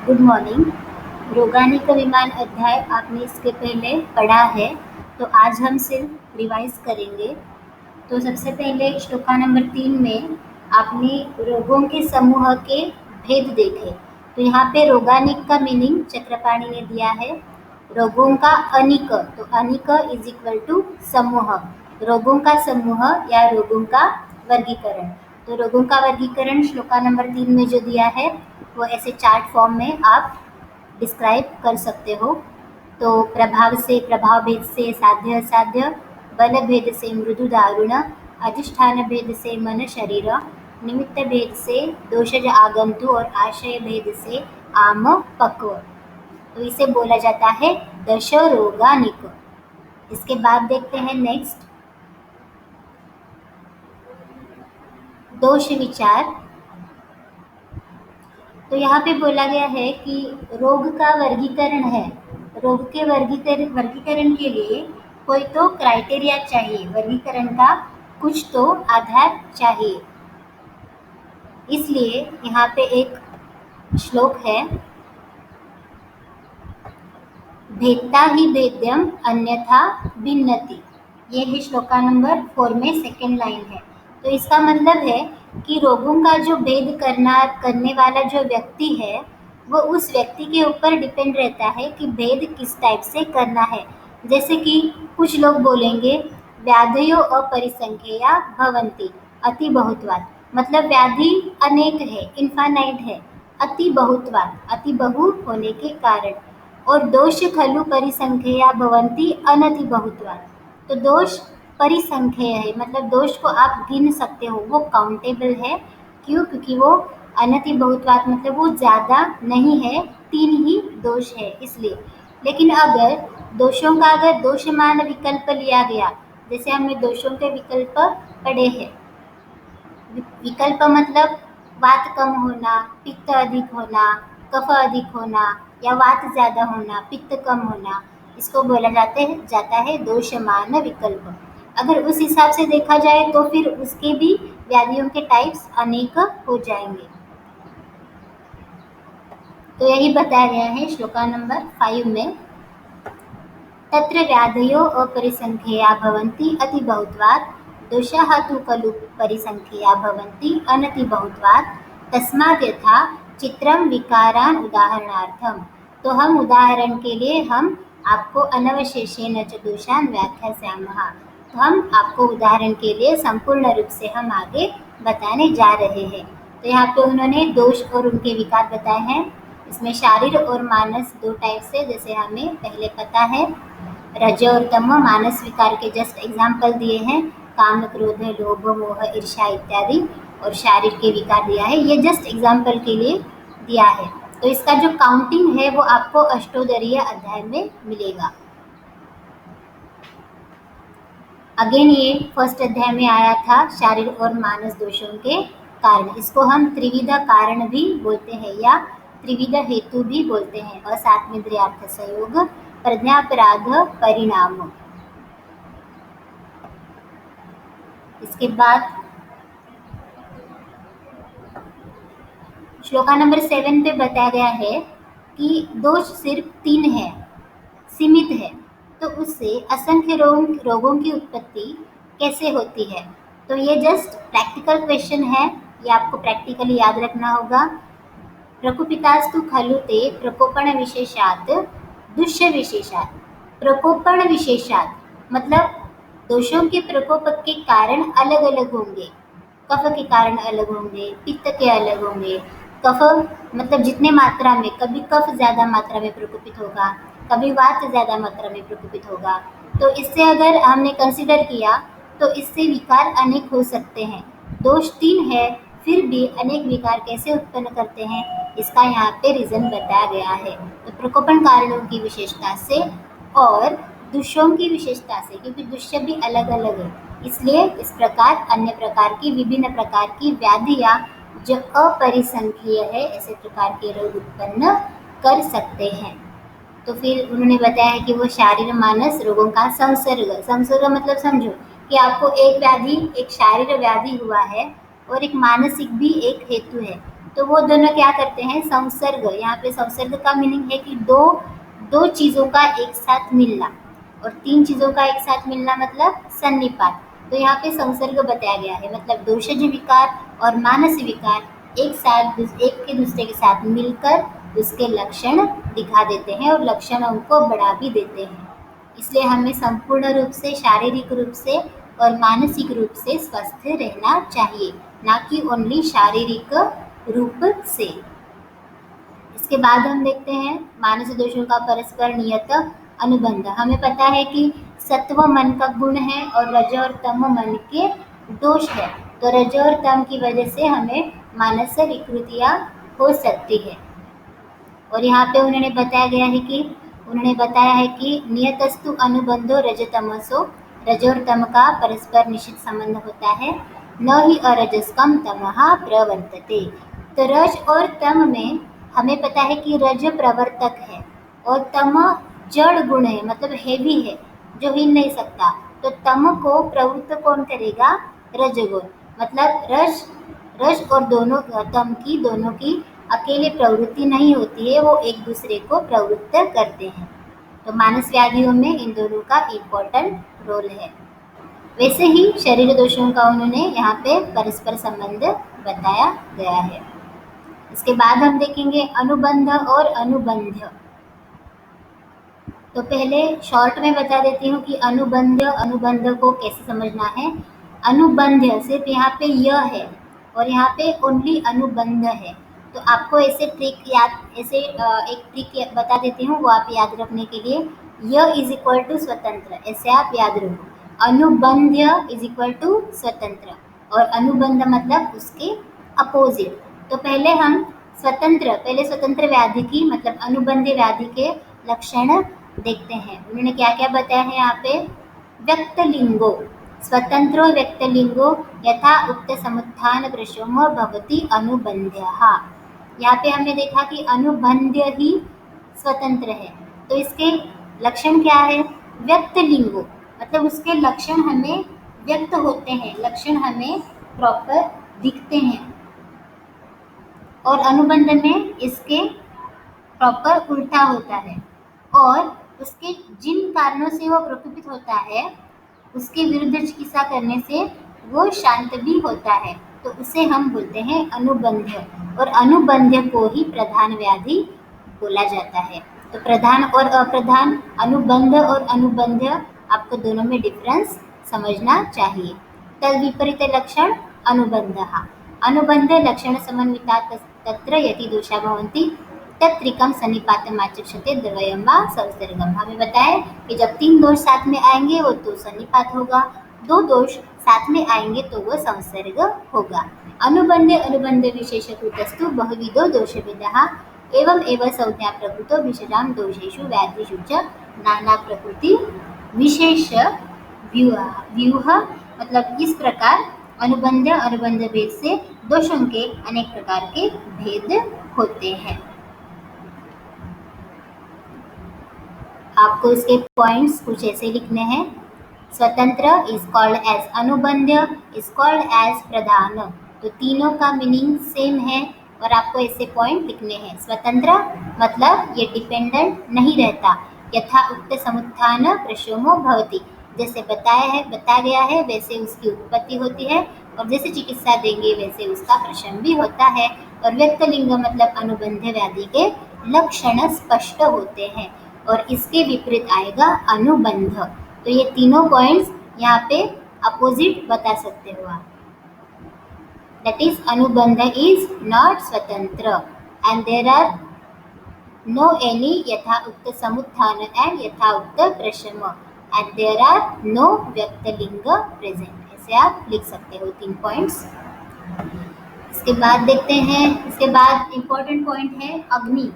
Good morning. रोगानिक विमान अध्याय आपने इसके पहले पढ़ा है, तो आज हम सिर्फ रिवाइज करेंगे। तो सबसे पहले श्लोका नंबर 3 में आपने रोगों के समूह के भेद देखे। तो यहाँ पे रोगानिक का मीनिंग चक्रपाणी ने दिया है। रोगों का अनिक, तो अनिक इज इक्वल टू समूह, रोगों का समूह या रोगों का वर्गीकरण। तो रोगों का वर्गीकरण श्लोका नंबर 3 में जो दिया है वो ऐसे चार्ट फॉर्म में आप डिस्क्राइब कर सकते हो। तो प्रभाव से, प्रभाव भेद से साध्य असाध्य, बल भेद से मृदु दारुण, अधिष्ठान भेद से मन शरीर, निमित्त भेद से दोषज आगंतु और आशय भेद से आम पक्व। तो इसे बोला जाता है दश रोगानिक। इसके बाद देखते हैं नेक्स्ट, दोष विचार। तो यहाँ पे बोला गया है कि रोग का वर्गीकरण है। रोग के वर्गीकरण के लिए कोई तो क्राइटेरिया चाहिए, वर्गीकरण का कुछ तो आधार चाहिए। इसलिए यहाँ पे एक श्लोक है, भेदता ही भेद्यम अन्यथा भिन्नति। ये है श्लोका नंबर 4 में सेकेंड लाइन है। तो इसका मतलब है कि रोगों का जो भेद करने वाला जो व्यक्ति है वो उस व्यक्ति के ऊपर डिपेंड रहता है कि भेद किस टाइप से करना है। जैसे कि कुछ लोग बोलेंगे व्याधयो अपरिसंख्यया भवन्ति अति बहुत्वात्, मतलब व्याधि अनेक है, इन्फानाइट है, अति बहुत्वात्, अति बहु होने के कारण। और दोष खलु परिसंख्यया भवन्ति अनति बहुत्वात्, तो दोष परिसंख्यय है, मतलब दोष को आप गिन सकते हो, वो काउंटेबल है। क्यों? क्योंकि वो अनति बहुत्वात् मतलब वो ज़्यादा नहीं है, 3 ही दोष है इसलिए। लेकिन अगर दोषों का अगर दोषमान विकल्प लिया गया, जैसे हमने दोषों के विकल्प पढ़े हैं, विकल्प मतलब वात कम होना, पित्त अधिक होना, कफ अधिक होना, या वात ज़्यादा होना, पित्त कम होना, इसको बोला जाता है दोषमान विकल्प। अगर उस हिसाब से देखा जाए तो फिर उसके भी व्याधियों के टाइप्स अनेक हो जाएंगे। तो यही बताया गया है श्लोका नंबर 5 में, तत्र व्याधयो अपरिसंख्यया भवन्ति अति बहुत्वात्, दोषाः तु खलु परिसंख्यया भवन्ति अनति बहुत्वात्, तस्मात् यथा चित्रम विकारान उदाहरणार्थम। तो हम उदाहरण के लिए हम आपको अनवशेषेण च दोषान व्याख्यास्यामः। तो हम आपको उदाहरण के लिए संपूर्ण रूप से हम आगे बताने जा रहे हैं। तो यहाँ पे उन्होंने दोष और उनके विकार बताए हैं। इसमें शारीर और मानस 2 टाइप से, जैसे हमें पहले पता है, रज और तम मानस विकार के जस्ट एग्जाम्पल दिए हैं, काम क्रोध लोभ मोह ईर्ष्या इत्यादि, और शारीर के विकार दिया है, ये जस्ट एग्जाम्पल के लिए दिया है। तो इसका जो काउंटिंग है वो आपको अष्टोदरीय अध्याय में मिलेगा। अगेन ये फर्स्ट अध्याय में आया था, शारीर और मानस दोषों के कारण। इसको हम त्रिविध कारण भी बोलते हैं या त्रिविध हेतु भी बोलते हैं। असात्मिद्रियार्थ संयोग, प्रज्ञापराध परिणाम। इसके बाद श्लोका नंबर 7 पे बताया गया है कि दोष सिर्फ 3 है, सीमित है, तो उससे असंख्य रोगों की उत्पत्ति कैसे होती है। तो ये जस्ट प्रैक्टिकल क्वेश्चन है, ये आपको प्रैक्टिकली याद रखना होगा। प्रकोपितास्तु खलु ते प्रकोपण विशेषात् दुष्य विशेषात्। प्रकोपण विशेषात् मतलब दोषों के प्रकोप के कारण अलग अलग होंगे, कफ के कारण अलग होंगे, पित्त के अलग होंगे। कफ मतलब जितने मात्रा में, कभी कफ ज़्यादा मात्रा में प्रकोपित होगा, कभी वात ज़्यादा मात्रा में प्रकोपित होगा। तो इससे अगर हमने कंसिडर किया तो इससे विकार अनेक हो सकते हैं। दोष 3 है फिर भी अनेक विकार कैसे उत्पन्न करते हैं, इसका यहाँ पे रीज़न बताया गया है। तो प्रकोपण कारणों की विशेषता से और दुष्यों की विशेषता से, क्योंकि दुष्य भी अलग अलग है, इसलिए इस प्रकार अन्य प्रकार की विभिन्न प्रकार की व्याधियाँ जो अपरिसंख्यीय है ऐसे प्रकार के रोग उत्पन्न कर सकते हैं। तो फिर उन्होंने बताया है कि वो शारीर मानस रोगों का संसर्ग मतलब समझो कि आपको एक शारीर व्याधि हुआ है, और एक मानसिक भी एक हेतु है। तो वो दोनों क्या करते हैं, संसर्ग, यहाँ पे संसर्ग का मीनिंग है कि दो दो चीज़ों का एक साथ मिलना, और तीन चीज़ों का एक साथ मिलना मतलब सन्निपात। तो यहाँ पे संसर्ग बताया गया है, मतलब दोषज विकार और मानस विकार एक साथ एक के दूसरे के साथ मिलकर उसके लक्षण दिखा देते हैं और लक्षणों को बढ़ा भी देते हैं। इसलिए हमें संपूर्ण रूप से, शारीरिक रूप से और मानसिक रूप से स्वस्थ रहना चाहिए, ना कि ओनली शारीरिक रूप से। इसके बाद हम देखते हैं मानस दोषों का परस्पर नियत अनुबंध। हमें पता है कि सत्व मन का गुण है और रज और तम मन के दोष है। तो रज और तम की वजह से हमें मानस विकृतियाँ हो सकती है। और यहाँ पे उन्होंने बताया है कि नियतस्तु अनुबंधो रजतमसो, रज और तम का परस्पर निश्चित संबंध होता है, न ही अरजस्कम तमः प्रवर्तते। तो रज और तम में हमें पता है कि रज प्रवर्तक है और तम जड़ गुण है, मतलब हेवी है, जो हिल नहीं सकता। तो तम को प्रवृत्त कौन करेगा, रजगुण। मतलब रज और दोनों की अकेले प्रवृत्ति नहीं होती है, वो एक दूसरे को प्रवृत्त करते हैं। तो मानस व्याधियों में इन दोनों का इम्पोर्टेंट रोल है। वैसे ही शरीर दोषों का उन्होंने यहाँ पे परस्पर संबंध बताया गया है। इसके बाद हम देखेंगे अनुबंध और अनुबंध। तो पहले शॉर्ट में बता देती हूँ कि अनुबंध को कैसे समझना है। अनुबंध सिर्फ यहाँ पे य है और यहाँ पे ओनली अनुबंध है। तो आपको ऐसे एक ट्रिक बता देती हूँ, वो आप याद रखने के लिए। य इज इक्वल टू स्वतंत्र, ऐसे आप याद रखो। अनुबंध इज इक्वल टू स्वतंत्र और अनुबंध मतलब उसके अपोजिट। तो पहले स्वतंत्र व्याधि की, मतलब अनुबंधी व्याधि के लक्षण देखते हैं। उन्होंने क्या क्या बताया है यहाँ पे। व्यक्तलिंगो, स्वतंत्रो व्यक्तलिंगो यथा उक्त समुत्थान प्रशमो भवति अनुबंध्यः। यहाँ पे हमने देखा कि अनुबंध्य ही स्वतंत्र है। तो इसके लक्षण क्या है, व्यक्तलिंगो, मतलब उसके लक्षण हमें व्यक्त होते हैं, लक्षण हमें प्रॉपर दिखते हैं। और अनुबंध में इसके प्रॉपर उल्टा होता है, और उसके जिन कारणों से वो प्रकोपित होता है उसके विरुद्ध चिकित्सा करने से वो शांत भी होता है। तो उसे हम बोलते हैं अनुबंध, और अनुबंध को ही प्रधान व्याधि बोला जाता है। तो प्रधान और अप्रधान, अनुबंध और अनुबंध, आपको दोनों में डिफरेंस समझना चाहिए। तद विपरीत लक्षण अनुबंधः। अनुबंध लक्षण समन्विता तत्र यदि दोषा भवन्ति तत्रिकम सन्निपातम आचक्षते द्वयम वा संसर्गम। हमें बताया कि जब तीन दोष साथ में आएंगे वो तो सन्निपात होगा, दो दोष साथ में आएंगे तो वो संसर्ग होगा। अनुबंध विशेषकृतस्तु बहुविधो दोषविदः एवं एव संज्ञा प्रकृतो विशेषां दोषेषु व्याधिषु च नाना प्रकृति विशेष व्यूह। मतलब इस प्रकार अनुबंध भेद से दोषों के अनेक प्रकार के भेद होते हैं। आपको इसके पॉइंट्स कुछ ऐसे लिखने हैं। स्वतंत्र इज कॉल्ड एज अनुबंध, इज कॉल्ड एज प्रधान। तो तीनों का मीनिंग सेम है और आपको ऐसे पॉइंट लिखने हैं। स्वतंत्र मतलब ये डिपेंडेंट नहीं रहता, यथा उक्त समुत्थान प्रशमो भवति, जैसे बताया गया है वैसे उसकी उत्पत्ति होती है, और जैसे चिकित्सा देंगे वैसे उसका प्रशम भी होता है। और व्यक्तलिंग मतलब अनुबंध व्याधि के लक्षण स्पष्ट होते हैं, और इसके विपरीत आएगा अनुबंध। तो ये तीनों पॉइंट्स यहाँ पे अपोजिट बता सकते हो आप। दैट इज अनुबंध इज नॉट स्वतंत्र and there are no any यथा उक्त समुत्थान एंड यथा उक्त प्रशम एंड देयर आर नो व्यक्तलिंग प्रेजेंट। ऐसे आप लिख सकते हो तीन पॉइंट्स। इसके बाद देखते हैं, इसके बाद इम्पोर्टेंट पॉइंट है अग्नि।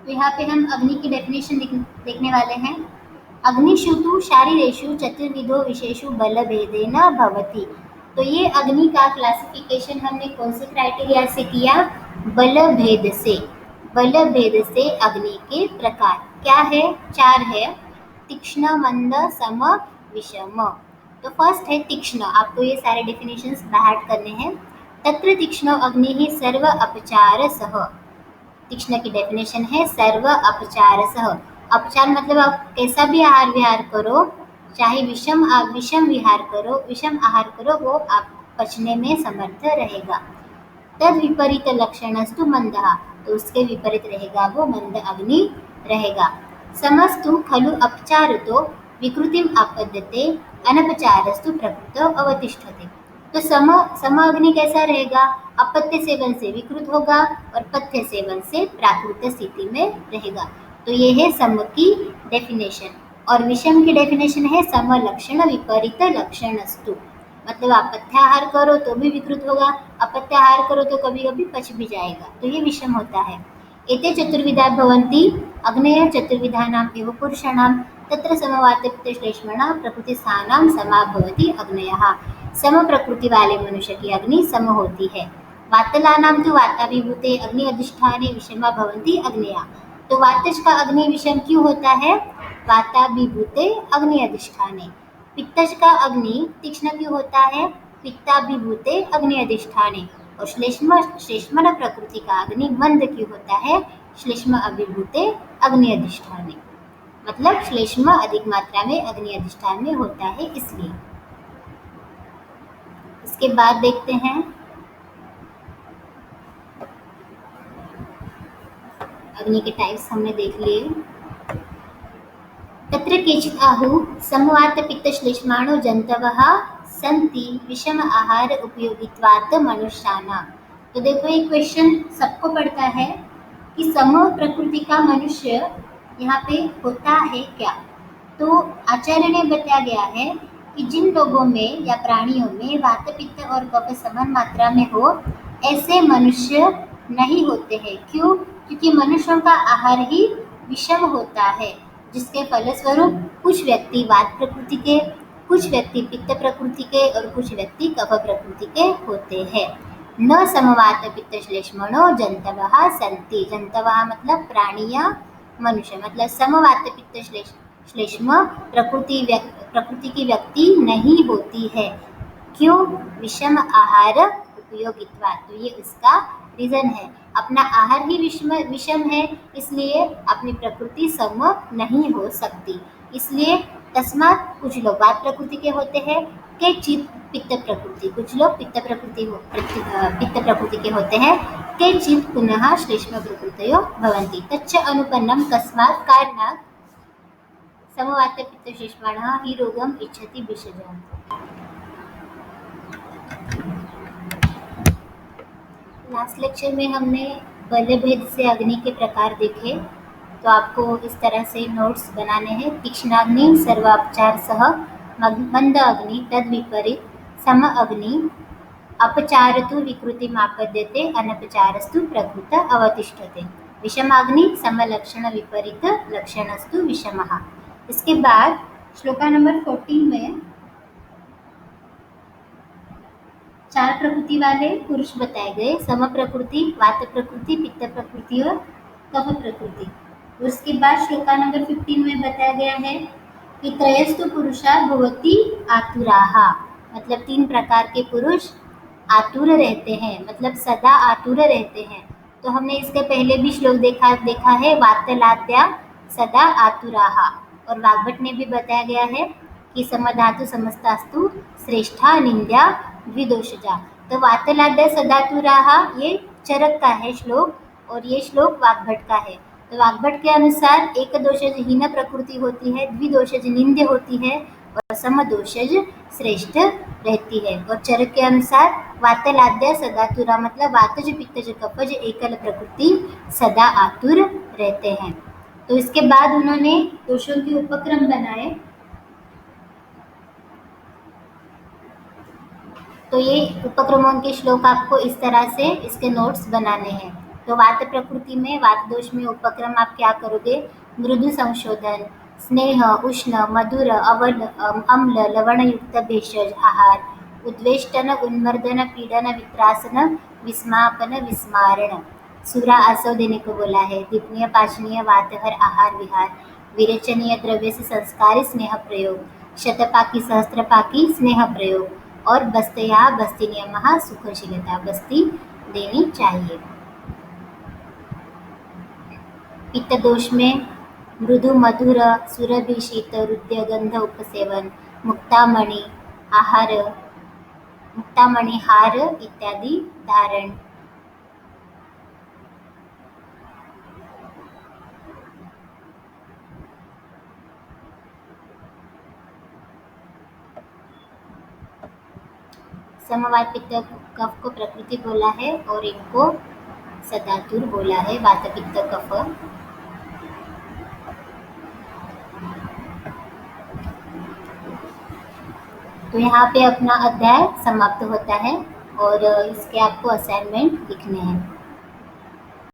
तो यहाँ पे हम अग्नि की डेफिनेशन देखने वाले हैं। अग्निषु तु शारीरेषु चतुर्विधो विशेषु बलभेदेन भवति। तो ये अग्नि का क्लासिफिकेशन हमने कौन से क्राइटेरिया से किया, बलभेद से। बलभेद से अग्नि के प्रकार क्या है, चार है। तीक्ष्ण, मंद, सम, विषम। तो फर्स्ट है तीक्ष्ण, आपको ये सारे डेफिनेशंस बाहर करने हैं। तत्र तीक्ष्ण अग्नि सर्व अपचार सह। तीक्ष्ण की डेफिनेशन है सर्व अपचार सह। अपचार मतलब आप कैसा भी आहार विहार करो, चाहे विषम आहार करो, वो आप पचने में समर्थ रहेगा। तद विपरीत लक्षणस्तु मंदः, तो उसके विपरीत रहेगा वो मंद अग्नि रहेगा। समस्तु खलु अपचारतो विकृतिम आपद्यते अनपचारस्तु प्रकृतौ अवतिष्ठते। तो सम अग्नि कैसा रहेगा? अपत्य सेवन से विकृत होगा और पथ्य सेवन से प्राकृत स्थिति में रहेगा। तो ये है सम की डेफिनेशन। और विषम की डेफिनेशन है सम लक्षण विपरीत लक्षणस्तु, मतलब आप पथ्याहार करो तो भी विकृत होगा, अपत्याहार करो तो कभी कभी पच भी जाएगा, तो ये विषम होता है। एते चतुर्विधा भवन्ति अग्नेय चतुर्विधानाम एव पुरुषाणाम तत्र समवातपित्तश्लेष्मणः प्रकृतिस्थानाम समा भवति अग्नयः। सम प्रकृति वाले मनुष्य की अग्नि सम होती है। वातलानाम तो वाताभिभूते अग्नि अधिष्ठाने विषमा भवन्ति अग्नयः। तो वातज का अग्नि विषम क्यों होता है? वाताभिभूते अग्नि अधिष्ठाने। पित्तज का अग्नि तीक्ष्ण क्यों होता है? पित्ताभिभूते अग्नि अधिष्ठाने। और श्लेष्म प्रकृति का अग्नि मंद क्यों होता है? श्लेष्म अभिभूते अग्नि अधिष्ठाने, मतलब श्लेष्म अधिक मात्रा में अग्नि अधिष्ठान में होता है, इसलिए। इसके बाद देखते हैं अग्नि के टाइप्स हमने देख लिए। तत्र केचित् आहुः समवात पित्त श्लेष्माणो जन्तवः सन्ति विषम आहार उपयोगित्वात् मनुष्याणां। तो देखो ये क्वेश्चन सबको पड़ता है कि सम प्रकृति का मनुष्य यहाँ पे होता है क्या? तो आचार्य ने बताया गया है कि जिन लोगों में या प्राणियों में वात पित्त और कफ समान मात्रा में हो, ऐसे मनुष्य नहीं होते हैं। क्यों? क्योंकि मनुष्यों का आहार ही विषम होता है, जिसके फलस्वरूप कुछ व्यक्ति वात प्रकृति के, कुछ व्यक्ति पित्त प्रकृति के और कुछ व्यक्ति कफ प्रकृति के होते हैं। न समवात पित्त श्लेष्मणो जंतवः सन्ति। जंतवः मतलब प्राणियां, मनुष्य मतलब समवात पित्त श्लेष्म प्रकृति की व्यक्ति नहीं होती है। क्यों? विषम आहार उपयोगित्वा। तो ये उसका रीजन है, अपना आहार ही विषम है, इसलिए अपनी प्रकृति सम नहीं हो सकती। इसलिए तस्मात् कुछ लोग वात प्रकृति के होते हैं, केचित् पित्त प्रकृति, कुछ लोग पित्त प्रकृति के होते हैं, केचित् पुनः श्लेष्म प्रकृतयो भवन्ति। तच्च अनुपन्नं कस्मात् कारणात् समवात पित्त श्लेष्माणः हि रोगम् इच्छति भिषजः। लास्ट लेक्चर में हमने बल भेद से अग्नि के प्रकार देखे, तो आपको इस तरह से नोट्स बनाने हैं। तीक्ष्णाग्नि सर्वापचार सह, मंद अग्नि तद विपरीत, सम अग्नि अपचारतु विकृतिमापद्यते अनपचारस्तु प्रकृत अवतिष्ठते, विषमाग्नि समलक्षण विपरीत लक्षणस्तु विषमः। इसके बाद श्लोका नंबर 14 में 4 प्रकृति वाले पुरुष बताए गए, सम प्रकृति, वात प्रकृति, पित्त प्रकृति और कफ प्रकृति। उसके बाद श्लोका नंबर 15 में बताया गया है कि त्रयस्तु पुरुषा भवति आतुराः, मतलब 3 प्रकार के पुरुष आतुर रहते हैं, मतलब सदा आतुर रहते हैं। तो हमने इसके पहले भी श्लोक देखा है, वातलाद्या सदा आतुराः। और वाग्भट ने भी बताया गया है कि समधातु समस्तास्तु श्रेष्ठा निंद्या द्विदोषजा। तो वातलाद्या सदातुराः ये चरक का है श्लोक, और ये श्लोक वाग्भट का है। तो वाग्भट के अनुसार एक दोषज हीन प्रकृति होती है, द्विदोषज निंद्य होती है और समदोषज श्रेष्ठ रहती है। और चरक के अनुसार वातलाद्या सदातुरा मतलब वातज पित्तज कफज एकल प्रकृति सदा आतुर रहते हैं। तो इसके बाद उन्होंने दोषों के उपक्रम बनाए। तो ये उपक्रमों के श्लोक आपको इस तरह से इसके नोट्स बनाने हैं। तो वात प्रकृति में, वात दोष में उपक्रम आप क्या करोगे? मृदु संशोधन, स्नेह, उष्ण, मधुर, अम्ल, लवण युक्त भेषज आहार, उद्वेष्टन, उन्मर्दन, पीडन, वित्रासन, विस्मापन, विस्मारण, सूरा आसव देने को बोला है, दीपनीय पाचनीय वातहर आहार विहार, विरेचनीय द्रव्य से संस्कारी स्नेह प्रयोग, शतपाकी सहस्त्रपाकी स्नेह प्रयोग और बस्तया बस्ती नियमः सुखशीलता, बस्ती देनी चाहिए। पित्त दोष में मृदु मधुर सुरभि शीत हृदय गंध उपसेवन, मुक्तामणि आहार, मुक्तामणि हार इत्यादि धारण। समवाय पित्त कफ को प्रकृति बोला है और इनको सदातुर बोला है, वात पित्त कफ। तो यहाँ पे अपना अध्याय समाप्त होता है और इसके आपको असाइनमेंट लिखने हैं।